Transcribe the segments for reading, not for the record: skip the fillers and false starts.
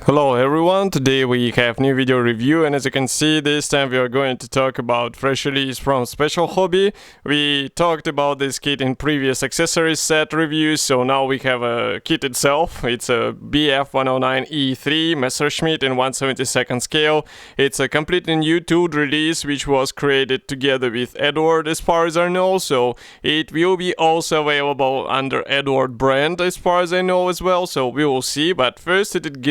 Hello everyone, today we have new video review, and as you can see, this time we are going to talk about fresh release from Special Hobby. We talked about this kit in previous accessories set reviews, so now we have a kit itself. It's a BF109E-3 Messerschmitt in 1/72 scale. It's a completely new tooled release which was created together with Edward as far as I know, so it will be also available under Edward brand as far as I know as well, so we will see. But first it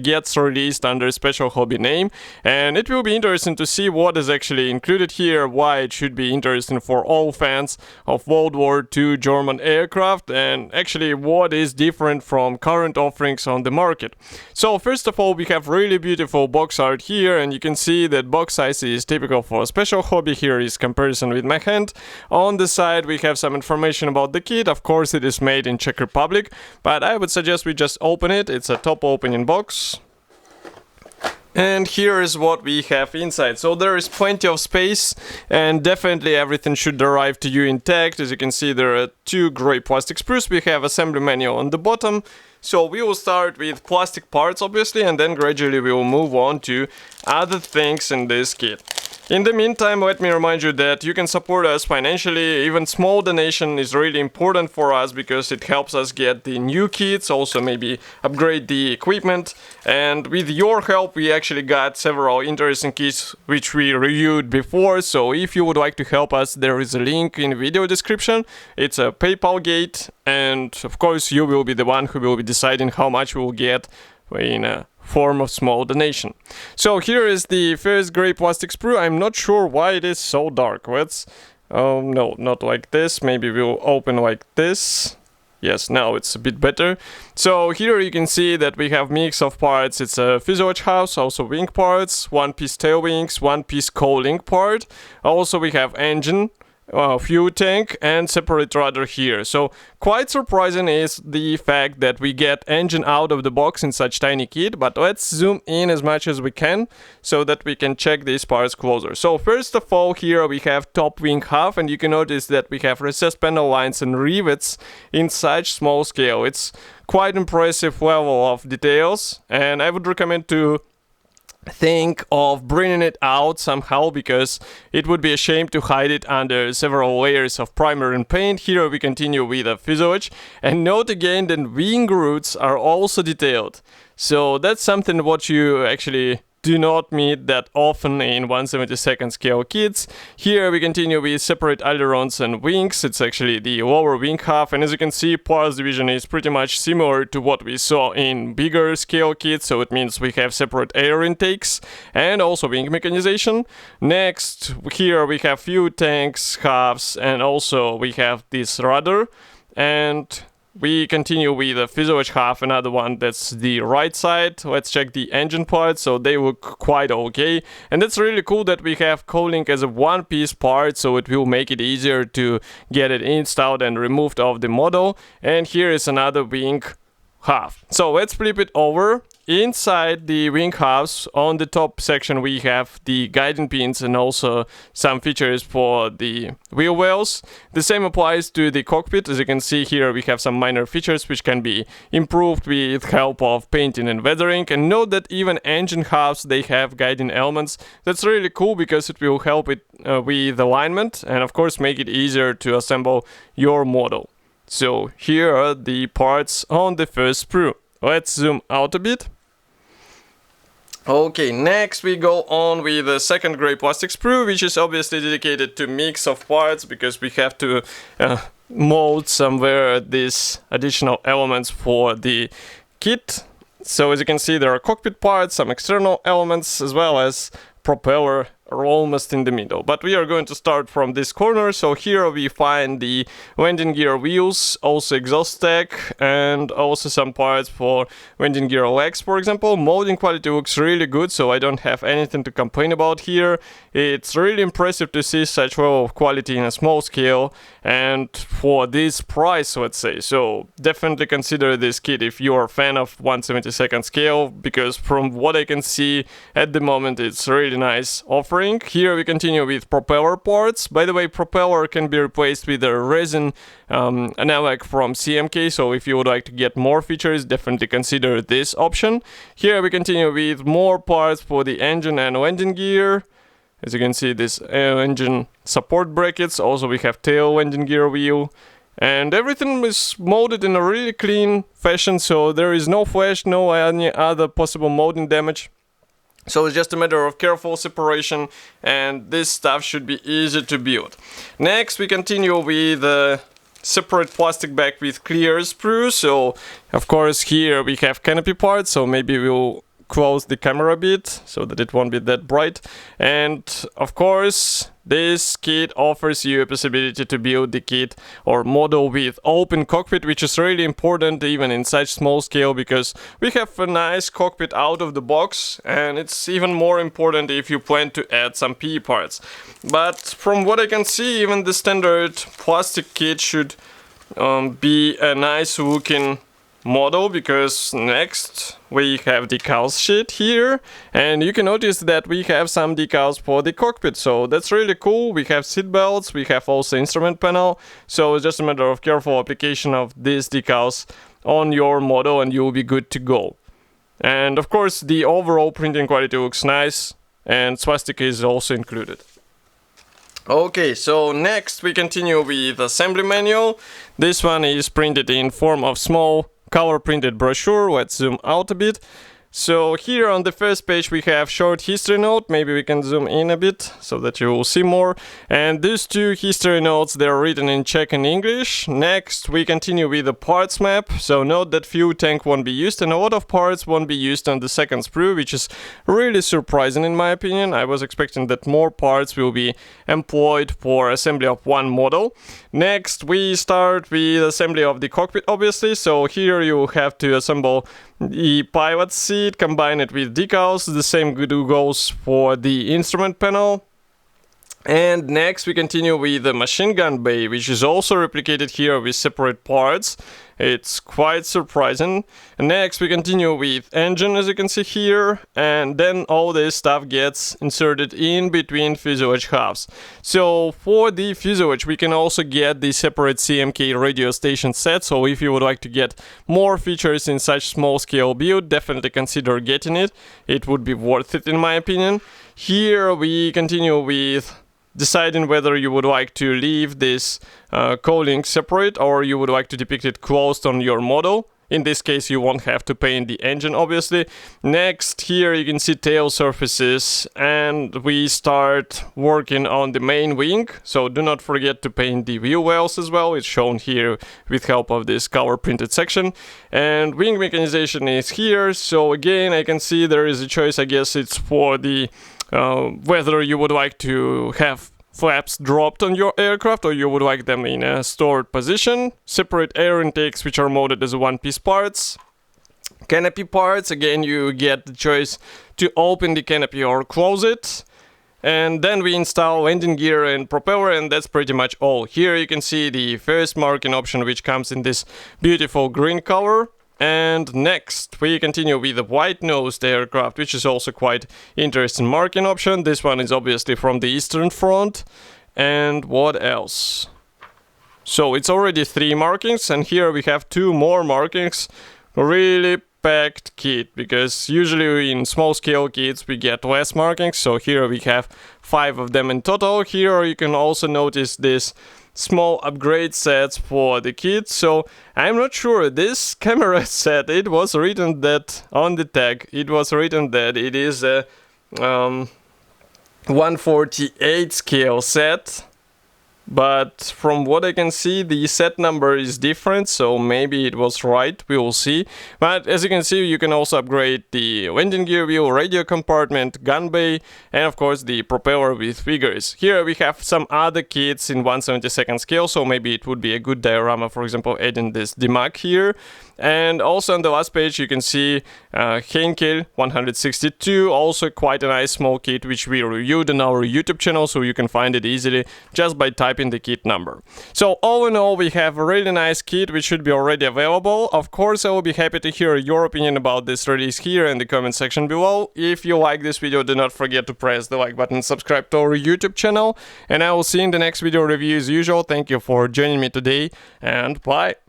gets released under Special Hobby name, and it will be interesting to see what is actually included here, why it should be interesting for all fans of World War II German aircraft, and actually what is different from current offerings on the market. So first of all, we have really beautiful box art here, and you can see that box size is typical for Special Hobby. Here is comparison with my hand. On the side we have some information about the kit. Of course it is made in Czech Republic, but I would suggest we just open it. It's a top opening box. And here is what we have inside. So there is plenty of space, and definitely everything should arrive to you intact. As you can see, there are two gray plastic sprues. We have assembly manual on the bottom. So we will start with plastic parts obviously, and then gradually we will move on to other things in this kit. In the meantime, let me remind you that you can support us financially. Even small donation is really important for us because it helps us get the new kits, also maybe upgrade the equipment. And with your help, we actually got several interesting kits which we reviewed before. So if you would like to help us, there is a link in the video description. It's a PayPal gate, and of course you will be the one who will be deciding how much we will get in a form of small donation. So here is the first gray plastic sprue. I'm not sure why it is so dark. Let's no, not like this. Maybe we'll open like this. Yes, now it's a bit better. So here you can see that we have mix of parts. It's a fuselage house, also wing parts, one piece tail wings, one piece cowling part. Also we have engine, fuel tank, and separate rudder here. So quite surprising is the fact that we get engine out of the box in such tiny kit, but let's zoom in as much as we can so that we can check these parts closer. So first of all, here we have top wing half, and you can notice that we have recessed panel lines and rivets in such small scale. It's quite impressive level of details, and I would recommend to think of bringing it out somehow, because it would be a shame to hide it under several layers of primer and paint. Here we continue with a fuselage, and note again that wing roots are also detailed. So that's something what you actually do not meet that often in 1/72 scale kits. Here we continue with separate ailerons and wings. It's actually the lower wing half, and as you can see, parts division is pretty much similar to what we saw in bigger scale kits, so it means we have separate air intakes and also wing mechanization. Next, here we have fuel tanks, halves, and also we have this rudder, and we continue with the fuselage half, another one that's the right side. Let's check the engine parts, so they look quite okay. And that's really cool that we have cowling as a one-piece part, so it will make it easier to get it installed and removed off the model. And here is another wing half. So let's flip it over. Inside the wing halves, on the top section we have the guiding pins and also some features for the wheel wells. The same applies to the cockpit. As you can see here, we have some minor features which can be improved with help of painting and weathering. And note that even engine halves, they have guiding elements. That's really cool because it will help it with alignment and of course make it easier to assemble your model. So here are the parts on the first sprue. Let's zoom out a bit. Okay, next we go on with the second gray plastic sprue, which is obviously dedicated to mix of parts because we have to mold somewhere these additional elements for the kit. So as you can see, there are cockpit parts, some external elements, as well as propeller are almost in the middle. But we are going to start from this corner. So here we find the landing gear wheels, also exhaust stack, and also some parts for landing gear legs, for example. Molding quality looks really good, so I don't have anything to complain about here. It's really impressive to see such level of quality in a small scale and for this price, let's say. So definitely consider this kit if you are a fan of 1/72 scale, because from what I can see at the moment, it's a really nice offer. Teespring. Here we continue with propeller parts. By the way, propeller can be replaced with a resin analog from CMK, so if you would like to get more features, definitely consider this option. Here we continue with more parts for the engine and landing gear. As you can see, this engine support brackets. Also we have tail landing gear wheel. And everything is molded in a really clean fashion, so there is no flash, no any other possible molding damage. So it's just a matter of careful separation, and this stuff should be easy to build. Next we continue with a separate plastic bag with clear sprues. So of course here we have canopy parts, so maybe we'll close the camera a bit so that it won't be that bright. And of course this kit offers you a possibility to build the kit or model with open cockpit, which is really important even in such small scale, because we have a nice cockpit out of the box, and it's even more important if you plan to add some PE parts. But from what I can see, even the standard plastic kit should be a nice looking model, because next we have decals sheet here, and you can notice that we have some decals for the cockpit, so that's really cool. We have seat belts, we have also instrument panel, so it's just a matter of careful application of these decals on your model and you'll be good to go. And of course the overall printing quality looks nice, and swastika is also included. Okay, so next we continue with assembly manual. This one is printed in form of small color printed brochure. Let's zoom out a bit. So here on the first page we have short history note. Maybe we can zoom in a bit so that you will see more. And these two history notes, they're written in Czech and English. Next we continue with the parts map. So note that fuel tank won't be used and a lot of parts won't be used on the second sprue, which is really surprising in my opinion. I was expecting that more parts will be employed for assembly of one model. Next we start with assembly of the cockpit, obviously. So here you have to assemble the pilot seat, combine it with decals. The same goes for the instrument panel. And next we continue with the machine gun bay, which is also replicated here with separate parts. It's quite surprising. And next we continue with engine, as you can see here, and then all this stuff gets inserted in between fuselage halves. So for the fuselage we can also get the separate CMK radio station set, so if you would like to get more features in such small scale build, definitely consider getting it. It would be worth it in my opinion. Here we continue with deciding whether you would like to leave this cowling separate or you would like to depict it closed on your model. In this case you won't have to paint the engine, obviously. Next, here you can see tail surfaces, and we start working on the main wing, so do not forget to paint the wheel wells as well. It's shown here with help of this color printed section. And wing mechanization is here, so again I can see there is a choice. I guess it's for the whether you would like to have flaps dropped on your aircraft or you would like them in a stored position. Separate air intakes which are molded as one-piece parts. Canopy parts, again you get the choice to open the canopy or close it. And then we install landing gear and propeller, and that's pretty much all. Here you can see the first marking option, which comes in this beautiful green color. And next we continue with the white-nosed aircraft, which is also quite interesting marking option. This one is obviously from the Eastern Front. And what else? So it's already 3 markings, and here we have 2 more markings. Really packed kit, because usually in small scale kits we get less markings, so here we have 5 of them in total. Here you can also notice this small upgrade sets for the kit. So I'm not sure, this camera set, it was written that on the tag, it was written that it is a 148 scale set, but from what I can see the set number is different, so maybe it was right, we will see. But as you can see, you can also upgrade the landing gear wheel, radio compartment, gun bay, and of course the propeller with figures. Here we have some other kits in 1/72 scale, so maybe it would be a good diorama, for example adding this demag here. And also on the last page you can see Henkel 162, also quite a nice small kit which we reviewed on our YouTube channel, so you can find it easily just by typing the kit number. So all in all, we have a really nice kit which should be already available. Of course, I will be happy to hear your opinion about this release here in the comment section below. If you like this video, do not forget to press the like button, subscribe to our YouTube channel, and I will see you in the next video review as usual. Thank you for joining me today, and bye!